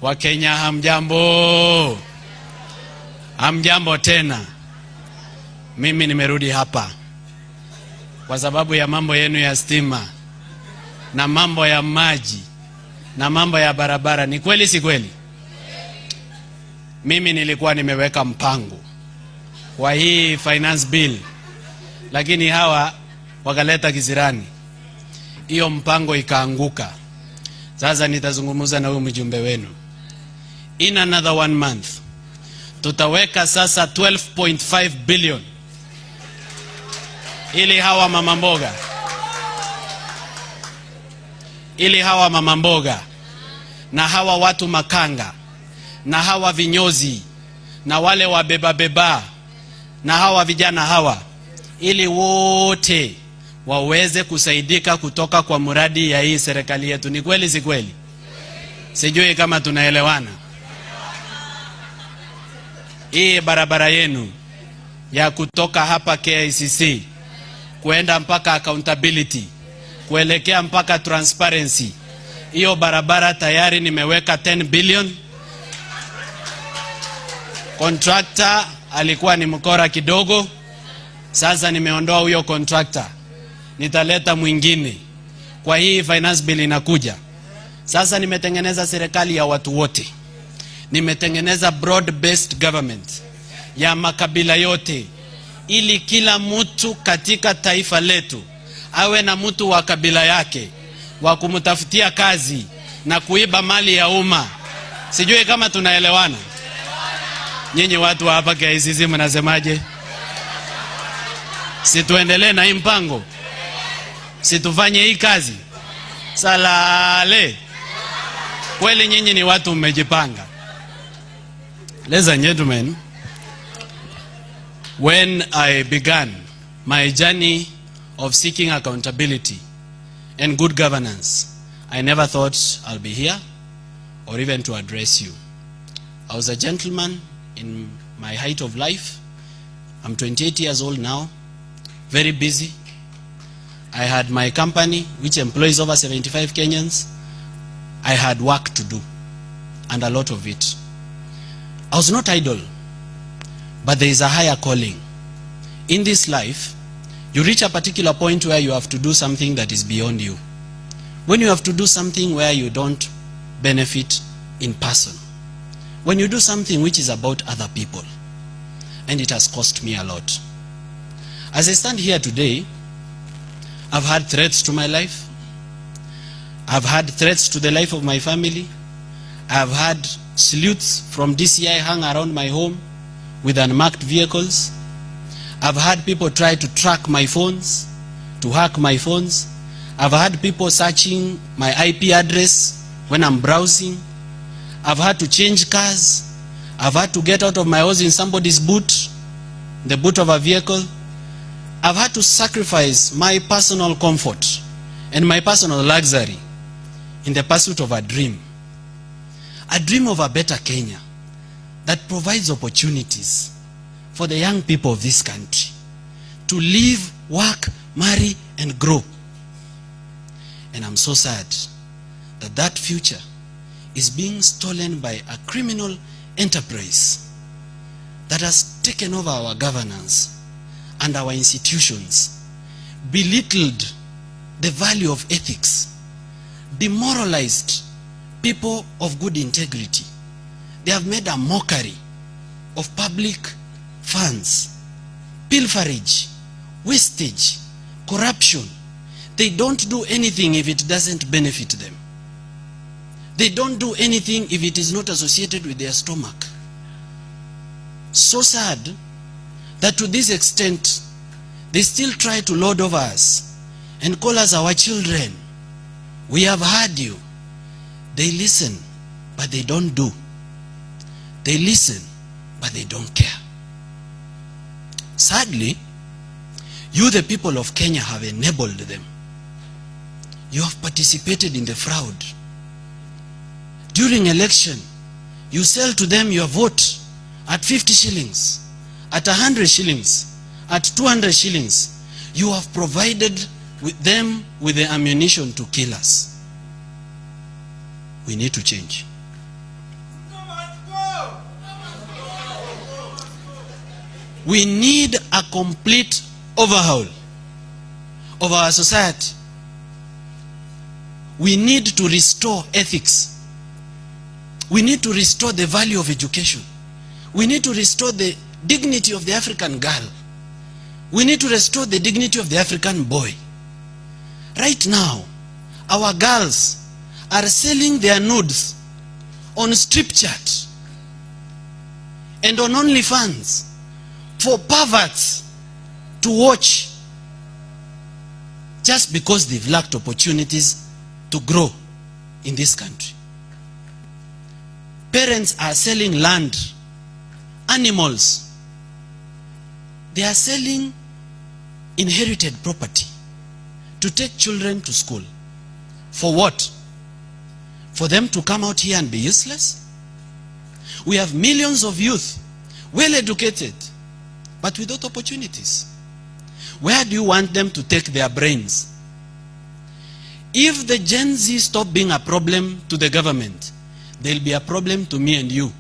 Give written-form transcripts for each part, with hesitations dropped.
Wakenya hamjambo. Hamjambo tena. Mimi nimerudi hapa kwa sababu ya mambo yenu ya stima na mambo ya maji na mambo ya barabara. Ni kweli si kweli? Mimi nilikuwa nimeweka mpango wa hii finance bill, lakini hawa wakaleta kisirani, hiyo mpango ikaanguka. Sasa nitazungumza na huyu mjumbe wenu. In another 1 month tutaweka sasa 12.5 billion ili hawa mama mboga na hawa watu makanga na hawa vinyozi na wale wabeba na hawa vijana hawa, ili wote waweze kusaidika kutoka kwa muradi ya hii serikali yetu. Ni kweli si kweli? Sijui kama tunaelewana. Hii barabara yenu ya kutoka hapa KICC kuenda mpaka accountability, kuelekea mpaka transparency, hiyo barabara tayari nimeweka 10 billion. Contractor alikuwa ni mkora kidogo, sasa nimeondoa huyo contractor, nitaleta mwingine. Kwa hii finance bill inakuja sasa, nimetengeneza serikali ya watu wote. Nimetengeneza broad based government ya makabila yote, ili kila mtu katika taifa letu awe na mtu wa kabila yake wa kumtafutia kazi na kuiba mali ya umma. Sijui kama tunaelewana. Nyinyi watu wa hapa KICC mnasemaje? Situendelee na hii mpango? Situfanye hii kazi? Salale. Kweli nyinyi ni watu mmejipanga. Ladies and gentlemen, when I began my journey of seeking accountability and good governance, I never thought I'll be here or even to address you. I was a gentleman in my height of life. I'm 28 years old now, very busy. I had my company which employs over 75 Kenyans. I had work to do, and a lot of it. I was not idle, but there is a higher calling. In this life, you reach a particular point where you have to do something that is beyond you. When you have to do something where you don't benefit in person. When you do something which is about other people. And it has cost me a lot. As I stand here today, I've had threats to my life. I've had threats to the life of my family. I've had salutes from DCI hung around my home with unmarked vehicles. I've had people try to track my phones, to hack my phones. I've had people searching my IP address when I'm browsing. I've had to change cars. I've had to get out of my house in somebody's boot, the boot of a vehicle. I've had to sacrifice my personal comfort and my personal luxury in the pursuit of a dream of a better Kenya that provides opportunities for the young people of this country to live, work, marry, and grow. And I'm so sad that that future is being stolen by a criminal enterprise that has taken over our governance and our institutions, belittled the value of ethics, demoralized people of good integrity. They have made a mockery of public funds, pilferage, wastage, corruption. They don't do anything if it doesn't benefit them. They don't do anything if it is not associated with their stomach. So sad that to this extent, they still try to lord over us and call us our children. We have heard you. They listen, but they don't do. They listen, but they don't care. Sadly, you, the people of Kenya, have enabled them. You have participated in the fraud. During election, you sell to them your vote at 50 shillings, at 100 shillings, at 200 shillings. You have provided with them with the ammunition to kill us. We need to change. We need a complete overhaul of our society. We need to restore ethics. We need to restore the value of education. We need to restore the dignity of the African girl. We need to restore the dignity of the African boy. Right now, our girls are selling their nudes on strip chat and on OnlyFans for perverts to watch, just because they've lacked opportunities to grow in this country. Parents are selling land, animals. They are selling inherited property to take children to school. For what? For them to come out here and be useless? We have millions of youth, well educated, but without opportunities. Where do you want them to take their brains? If the Gen Z stop being a problem to the government, they'll be a problem to me and you.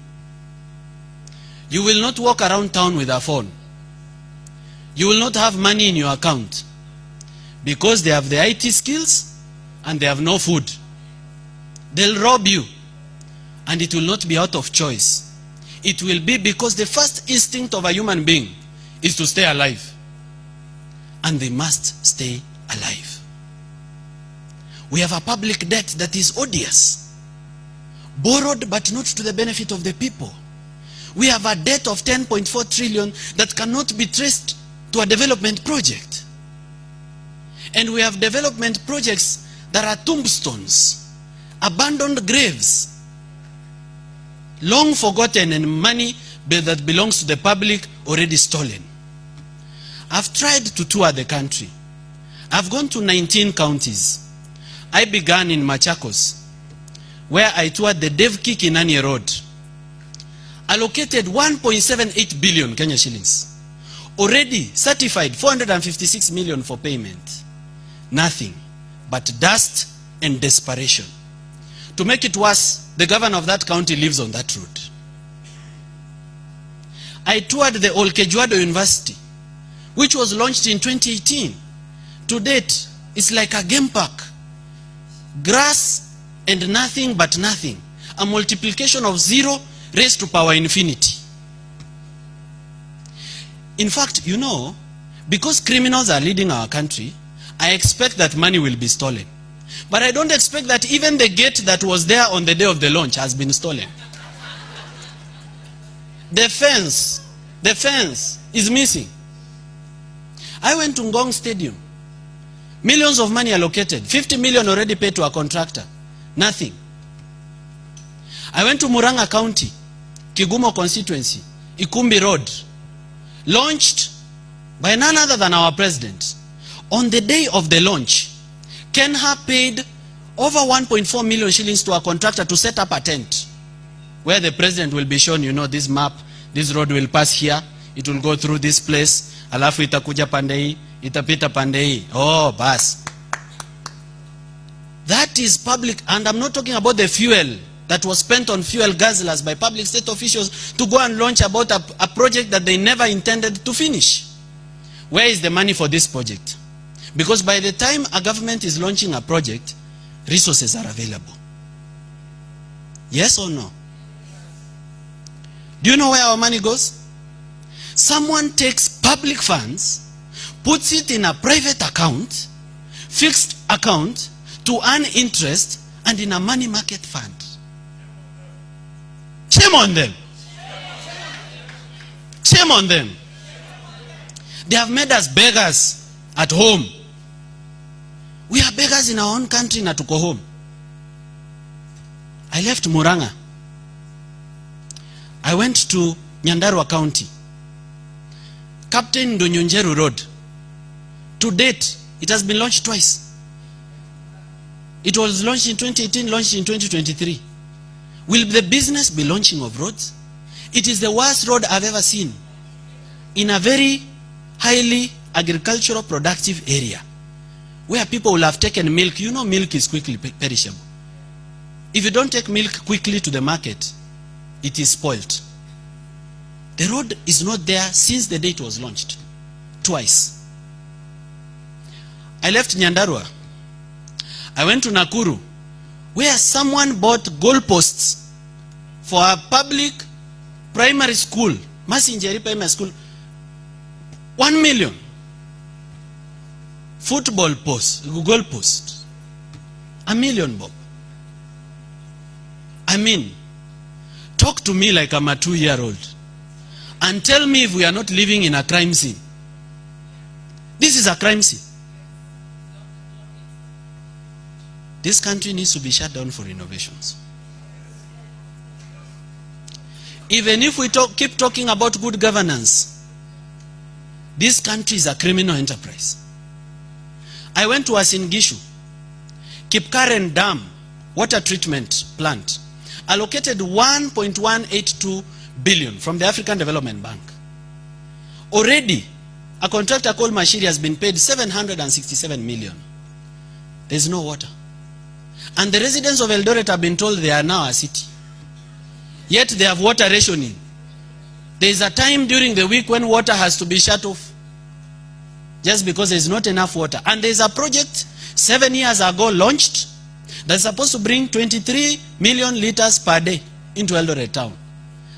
You will not walk around town with a phone. You will not have money in your account because they have the IT skills and they have no food. They'll rob you, and it will not be out of choice. It will be because the first instinct of a human being is to stay alive, and they must stay alive. We have a public debt that is odious, borrowed but not to the benefit of the people. We have a debt of 10.4 trillion that cannot be traced to a development project. And we have development projects that are tombstones, abandoned graves, long forgotten, and money that belongs to the public already stolen. I've tried to tour the country. I've gone to 19 counties. I began in Machakos, where I toured the Devki Kinani Road, allocated 1.78 billion Kenya shillings. Already certified 456 million for payment. Nothing but dust and desperation. To make it worse, the governor of that county lives on that road. I toured the Olkejuado University, which was launched in 2018. To date, it's like a game park. Grass and nothing but nothing. A multiplication of 0 raised to power infinity. In fact, you know, because criminals are leading our country, I expect that money will be stolen. But I don't expect that even the gate that was there on the day of the launch has been stolen. The fence is missing. I went to Ngong Stadium. Millions of money allocated. 50 million already paid to a contractor. Nothing. I went to Muranga County, Kigumo constituency, Ikumbi Road. Launched by none other than our president. On the day of the launch, Kenha paid over 1.4 million shillings to a contractor to set up a tent where the president will be shown, you know, this map, this road will pass here, it will go through this place, alafu itakuja pande hii, itapita pande hii. Oh, bas. That is public, and I'm not talking about the fuel that was spent on fuel guzzlers by public state officials to go and launch about a project that they never intended to finish. Where is the money for this project? Because by the time a government is launching a project, resources are available. Yes or no? Do you know where our money goes? Someone takes public funds, puts it in a private account, fixed account, to earn interest, and in a money market fund. Shame on them. Shame on them. They have made us beggars at home. We are beggars in our own country na tuko home. I left Muranga. I went to Nyandarua County. Captain Ndonyonjeru Road. To date, it has been launched twice. It was launched in 2018, launched in 2023. Will the business be launching of roads? It is the worst road I've ever seen in a very highly agricultural productive area where people will have taken milk. You know, milk is quickly perishable. If you don't take milk quickly to the market, it is spoiled. The road is not there since the day it was launched. Twice. I left Nyandarua. I went to Nakuru, where someone bought goalposts for a public primary school, Masinjeri Primary School, 1 million. Football post, goal post, 1 million, Bob. I mean, talk to me like I'm a 2-year-old and tell me if we are not living in a crime scene. This is a crime scene. This country needs to be shut down for innovations. Even if we keep talking about good governance, this country is a criminal enterprise. I went to Asingishu, Kipkaren Dam, water treatment plant, allocated 1.182 billion from the African Development Bank. Already, a contractor called Mashiri has been paid 767 million. There's no water. And the residents of Eldoret have been told they are now a city. Yet they have water rationing. There is a time during the week when water has to be shut off, just because there is not enough water. And there is a project 7 years ago launched that's supposed to bring 23 million liters per day into Eldoret town.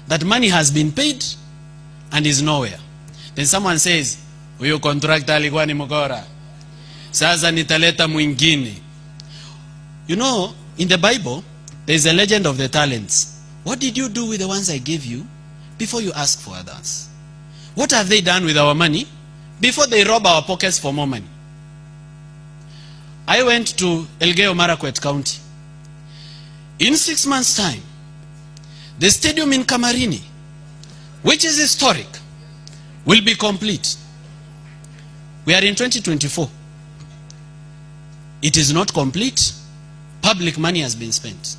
That money has been paid and is nowhere. Then someone says, huyo contractor alikuwa ni mkora, sasa nitaleta mwingine. You know, in the Bible, there is a legend of the talents. What did you do with the ones I gave you before you ask for others? What have they done with our money before they rob our pockets for more money? I went to Elgeyo Marakwet County. In 6 months' time, the stadium in Kamarini, which is historic, will be complete. We are in 2024. It is not complete. Public money has been spent.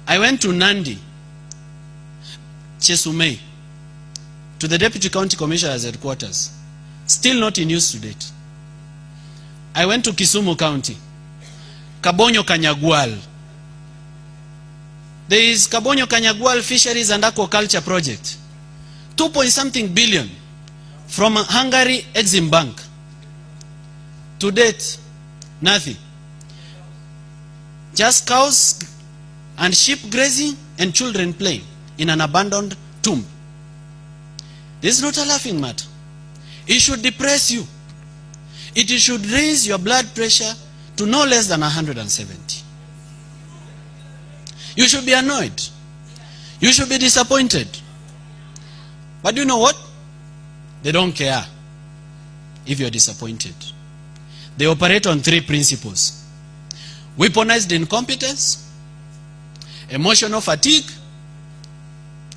I went to Nandi, Chesumei, to the Deputy County Commissioner's headquarters. Still not in use to date. I went to Kisumu County, Kabonyo Kanyagwal. There is Kabonyo Kanyagwal Fisheries and Aquaculture Project. 2.something billion from Hungary Exim Bank. To date, nothing. Just cows and sheep grazing and children playing in an abandoned tomb. This is not a laughing matter. It should depress you. It should raise your blood pressure to no less than 170. You should be annoyed. You should be disappointed. But you know what? They don't care if you're disappointed. They operate on 3 principles: weaponized incompetence, emotional fatigue,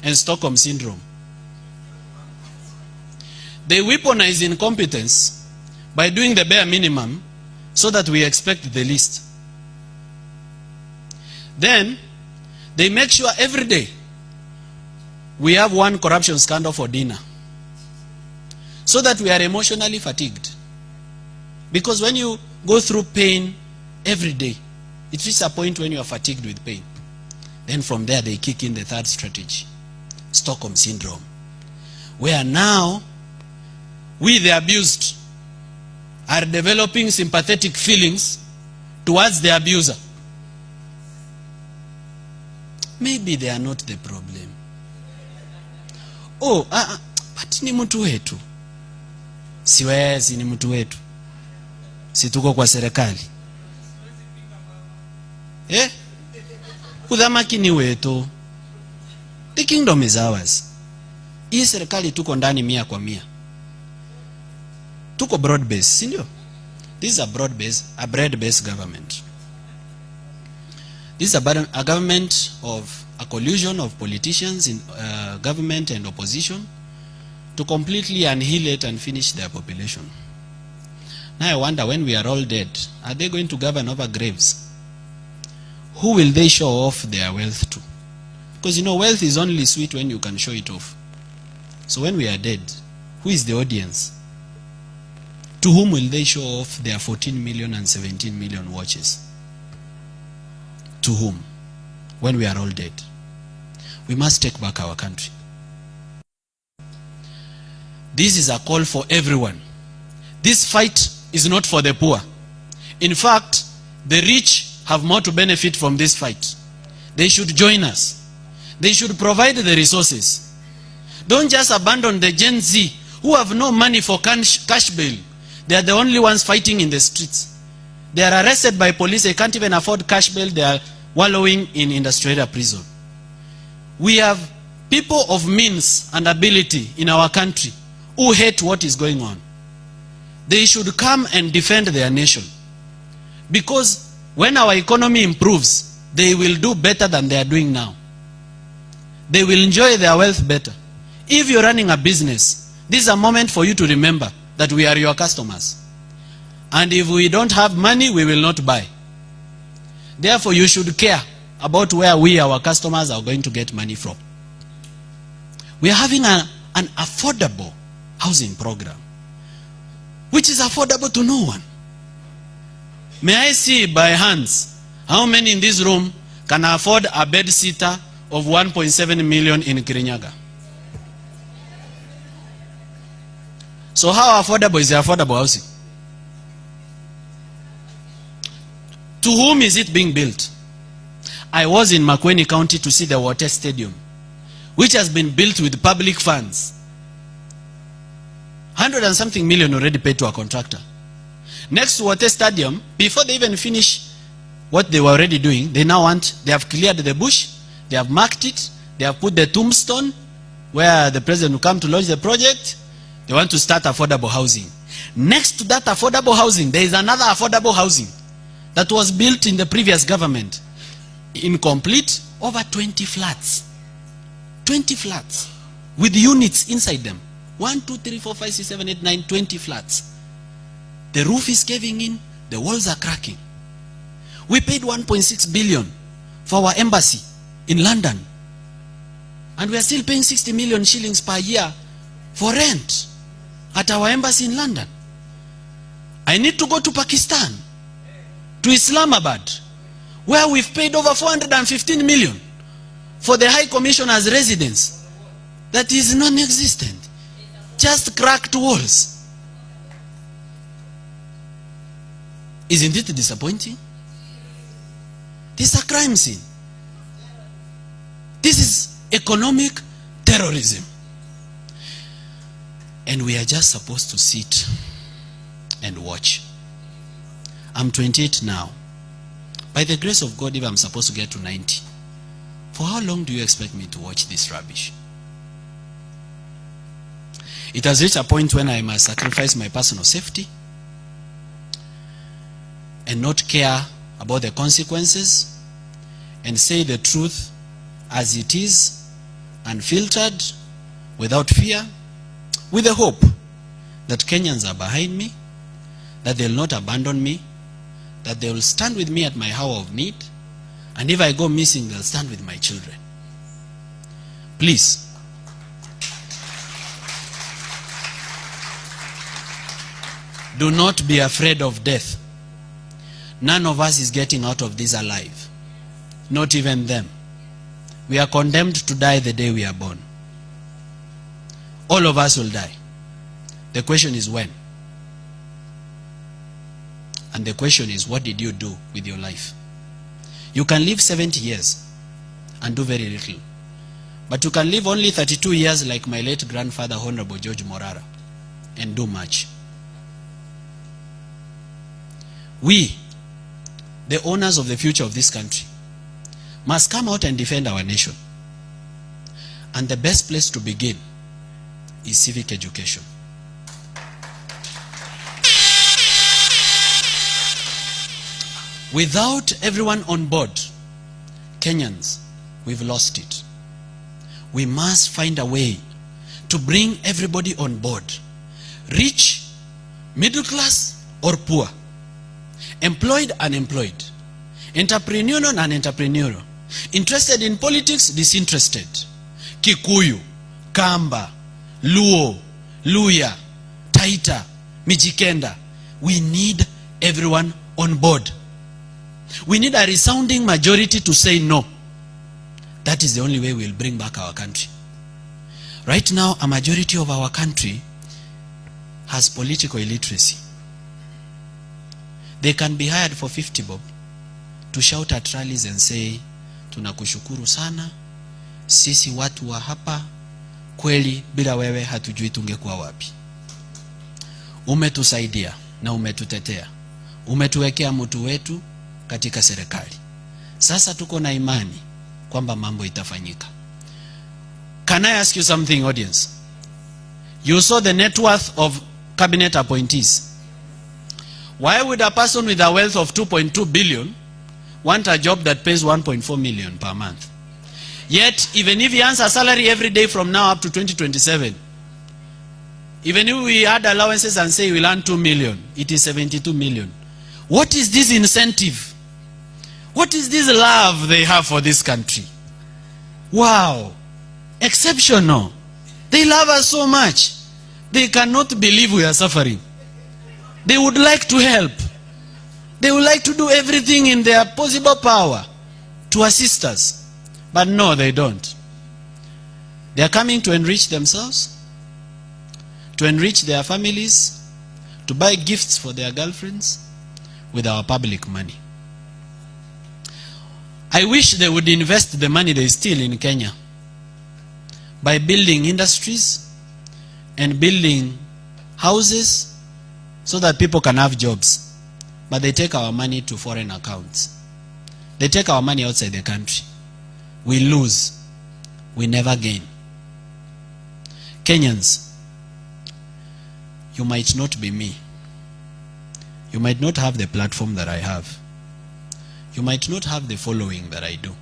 and Stockholm syndrome. They weaponize incompetence by doing the bare minimum so that we expect the least. Then they make sure every day we have one corruption scandal for dinner, so that we are emotionally fatigued. Because when you go through pain every day, it reaches a point when you are fatigued with pain. Then from there they kick in the 3rd strategy, Stockholm syndrome, where now we, the abused, are developing sympathetic feelings towards the abuser. Maybe they are not the problem. Oh, but ni mtu wetu. Siwezi, ni mtu wetu. Situko kwa serikali. Udhamaki ni wetu. The kingdom is ours. Hii serikali tuko ndani 100%. Tuko broad base, si ndio? This is a broad base, a bread based government. This is a government of a collusion of politicians in government and opposition to completely annihilate and finish their population. Now I wonder, when we are all dead, are they going to govern over graves? Who will they show off their wealth to? Because you know, wealth is only sweet when you can show it off. So when we are dead, who is the audience? To whom will they show off their 14 million and 17 million watches? To whom? When we are all dead. We must take back our country. This is a call for everyone. This fight is not for the poor. In fact, the rich have more to benefit from this fight. They should join us. They should provide the resources. Don't just abandon the Gen Z who have no money for cash bail. They are the only ones fighting in the streets. They are arrested by police. They can't even afford cash bail. They are wallowing in industrial prison. We have people of means and ability in our country who hate what is going on. They should come and defend their nation. Because when our economy improves, they will do better than they are doing now. They will enjoy their wealth better. If you're running a business, this is a moment for you to remember that we are your customers. And if we don't have money, we will not buy. Therefore, you should care about where we, our customers, are going to get money from. We are having an affordable housing program, which is affordable to no one. May I see by hands how many in this room can afford a bed sitter of 1.7 million in Kirinyaga? So how affordable is the affordable housing? To whom is it being built? I was in Makueni County to see the water stadium, which has been built with public funds. 100 and something million already paid to a contractor. Next to water stadium, before they even finish what they were already doing, they have cleared the bush, they have marked it, they have put the tombstone where the president will come to launch the project. They want to start affordable housing. Next to that affordable housing, there is another affordable housing that was built in the previous government. Incomplete, over 20 flats. 20 flats with units inside them. 1, 2, 3, 4, 5, 6, 7, 8, 9, 20 flats. The roof is caving in, the walls are cracking. We paid 1.6 billion for our embassy in London. And we are still paying 60 million shillings per year for rent at our embassy in London. I need to go to Pakistan, to Islamabad, where we've paid over 415 million for the High Commissioner's residence that is non-existent. Just cracked walls. Isn't it disappointing? This is a crime scene. This is economic terrorism. And we are just supposed to sit and watch. I'm 28 now. By the grace of God, if I'm supposed to get to 90, for how long do you expect me to watch this rubbish? It has reached a point when I must sacrifice my personal safety and not care about the consequences and say the truth as it is, unfiltered, without fear, with the hope that Kenyans are behind me, that they will not abandon me, that they will stand with me at my hour of need, and if I go missing, they'll stand with my children. Please, do not be afraid of death. None of us is getting out of this alive. Not even them. We are condemned to die the day we are born. All of us will die. The question is when. And the question is, what did you do with your life? You can live 70 years and do very little. But you can live only 32 years like my late grandfather, Honorable George Morara, and do much. We, the owners of the future of this country, must come out and defend our nation. And the best place to begin is civic education. Without everyone on board, Kenyans, we've lost it. We must find a way to bring everybody on board. Rich, middle class, or poor. Employed, unemployed. Entrepreneurial, non-entrepreneurial. Interested in politics, disinterested. Kikuyu, Kamba, Luo, Luya, Taita, Mijikenda. We need everyone on board. We need a resounding majority to say no. That is the only way we'll bring back our country. Right now, a majority of our country has political illiteracy. They can be hired for 50 bob to shout at rallies and say, tunakushukuru sana, sisi watu wa hapa, kweli bila wewe hatujui tungekuwa wapi. Umetusaidia na umetutetea. Umetuwekea mtu wetu katika serikali. Sasa tuko na imani kwamba mambo itafanyika. Can I ask you something, audience? You saw the net worth of cabinet appointees. Why would a person with a wealth of 2.2 billion want a job that pays 1.4 million per month? Yet, even if he earns a salary every day from now up to 2027, even if we add allowances and say we'll earn 2 million, it is 72 million. What is this incentive? What is this love they have for this country? Wow. Exceptional. They love us so much. They cannot believe we are suffering. They would like to help. They would like to do everything in their possible power to assist us. But no, they don't. They are coming to enrich themselves, to enrich their families, to buy gifts for their girlfriends with our public money. I wish they would invest the money they steal in Kenya by building industries and building houses so that people can have jobs. But they take our money to foreign accounts. They take our money outside the country. We lose. We never gain. Kenyans, you might not be me. You might not have the platform that I have. You might not have the following that I do.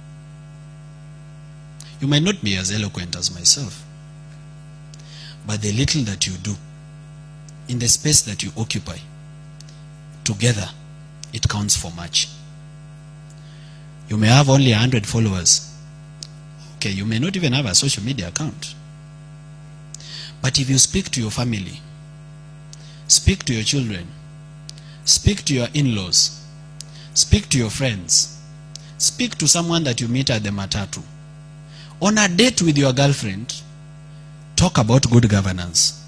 You might not be as eloquent as myself. But the little that you do, in the space that you occupy, together, it counts for much. You may have only 100 followers. Okay, you may not even have a social media account. But if you speak to your family, speak to your children, speak to your in-laws, speak to your friends, speak to someone that you meet at the matatu, on a date with your girlfriend, talk about good governance.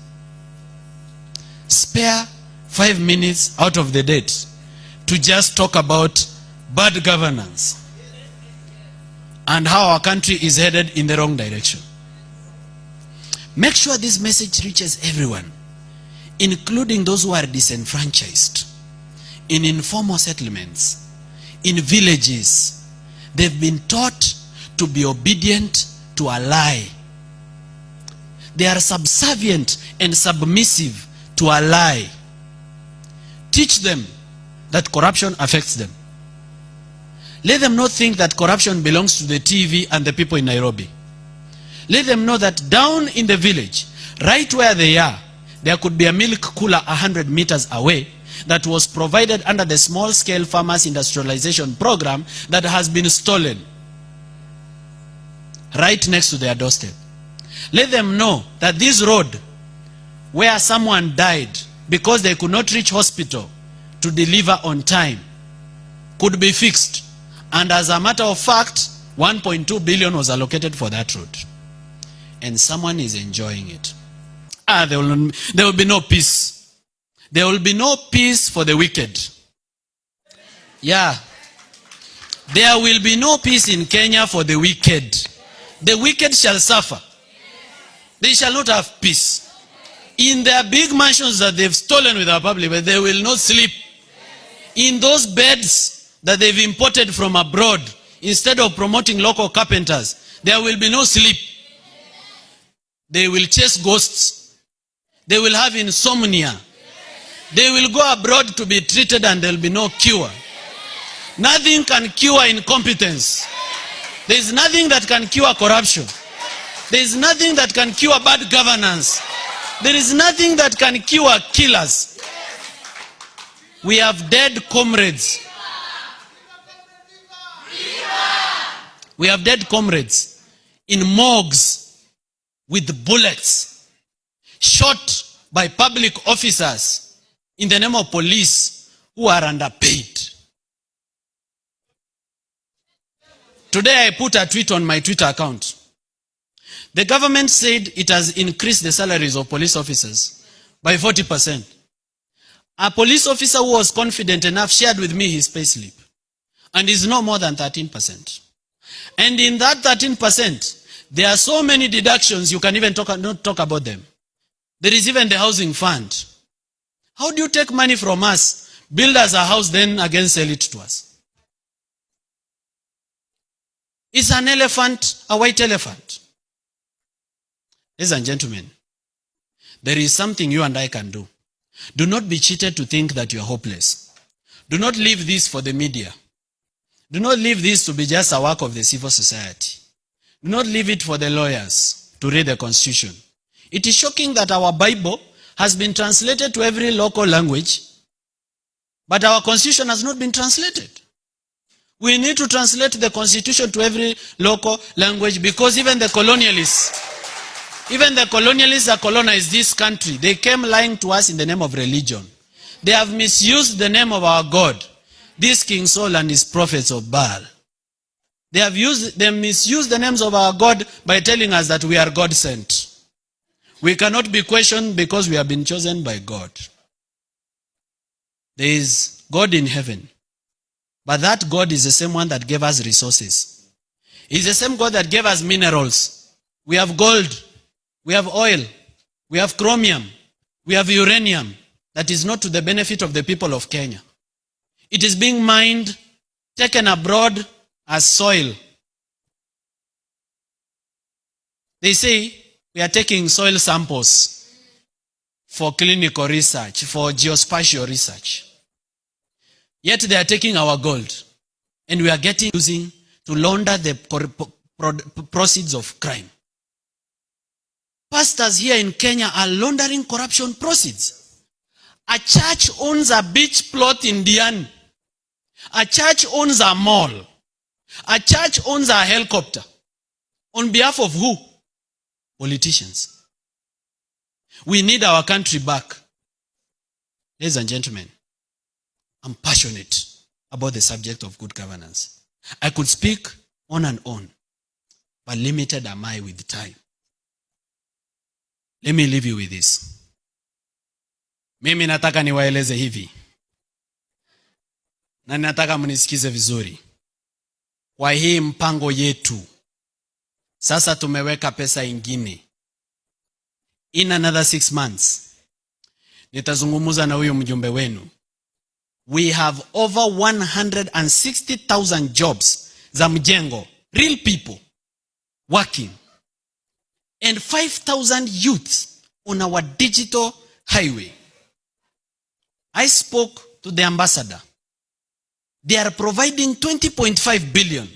Spare 5 minutes out of the date to just talk about bad governance and how our country is headed in the wrong direction. Make sure this message reaches everyone, including those who are disenfranchised, in informal settlements, in villages. They've been taught to be obedient to a lie. They are subservient and submissive to a lie. Teach them that corruption affects them. Let them not think that corruption belongs to the TV and the people in Nairobi. Let them know that down in the village, right where they are, there could be a milk cooler 100 meters away that was provided under the small-scale farmers industrialization program that has been stolen right next to their doorstep. Let them know that this road where someone died because they could not reach hospital to deliver on time could be fixed. And as a matter of fact, 1.2 billion was allocated for that road. And someone is enjoying it. There will be no peace. There will be no peace for the wicked. Yeah. There will be no peace in Kenya for the wicked. The wicked shall suffer. They shall not have peace. In their big mansions that they've stolen with our public, but they will not sleep. In those beds that they've imported from abroad, instead of promoting local carpenters, there will be no sleep. They will chase ghosts. They will have insomnia. They will go abroad to be treated and there will be no cure. Nothing can cure incompetence. There is nothing that can cure corruption. There is nothing that can cure bad governance. There is nothing that can cure killers. We have dead comrades. We have dead comrades in morgues with bullets, shot by public officers in the name of police who are underpaid. Today I put a tweet on my Twitter account. The government said it has increased the salaries of police officers by 40%. A police officer who was confident enough shared with me his payslip, and is no more than 13%. And in that 13%, there are so many deductions you can even not talk about them. There is even the housing fund. How do you take money from us, build us a house, then again sell it to us? It's an elephant, a white elephant. Ladies and gentlemen, there is something you and I can do. Do not be cheated to think that you are hopeless. Do not leave this for the media. Do not leave this to be just a work of the civil society. Do not leave it for the lawyers to read the Constitution. It is shocking that our Bible has been translated to every local language, but our Constitution has not been translated. We need to translate the Constitution to every local language, because even the colonialists that colonized this country, they came lying to us in the name of religion. They have misused the name of our God, this King Saul and his prophets of Baal. They misused the names of our God by telling us that we are God sent. We cannot be questioned because we have been chosen by God. There is God in heaven, but that God is the same one that gave us resources. It's the same God that gave us minerals. We have gold, we have oil, we have chromium, we have uranium that is not to the benefit of the people of Kenya. It is being mined, taken abroad as soil. They say we are taking soil samples for clinical research, for geospatial research. Yet they are taking our gold, and we are using to launder the proceeds of crime. Pastors here in Kenya are laundering corruption proceeds. A church owns a beach plot in Diani. A church owns a mall. A church owns a helicopter. On behalf of who? Politicians. We need our country back. Ladies and gentlemen, I'm passionate about the subject of good governance. I could speak on and on, but limited am I with time. Let me leave you with this. Mimi nataka niwaeleze hivi, na nataka mnisikize vizuri. Kwa hii mpango yetu, sasa tumeweka pesa ingine. In another 6 months, nitazungumuza na huyu mjumbe wenu. We have over 160,000 jobs za mjengo, real people working, and 5,000 youths on our digital highway. I spoke to the ambassador. They are providing 20.5 billion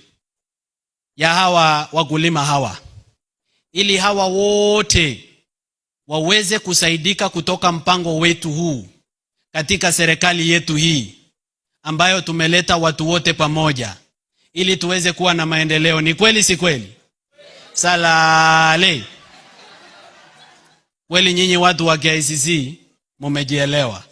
ya hawa wakulima hawa, ili hawa wote waweze kusaidika kutoka mpango wetu huu katika serikali yetu hii ambayo tumeleta watu wote pamoja ili tuweze kuwa na maendeleo. Ni kweli si kweli? Salale. Kweli nyinyi watu wa KICC mumejielewa.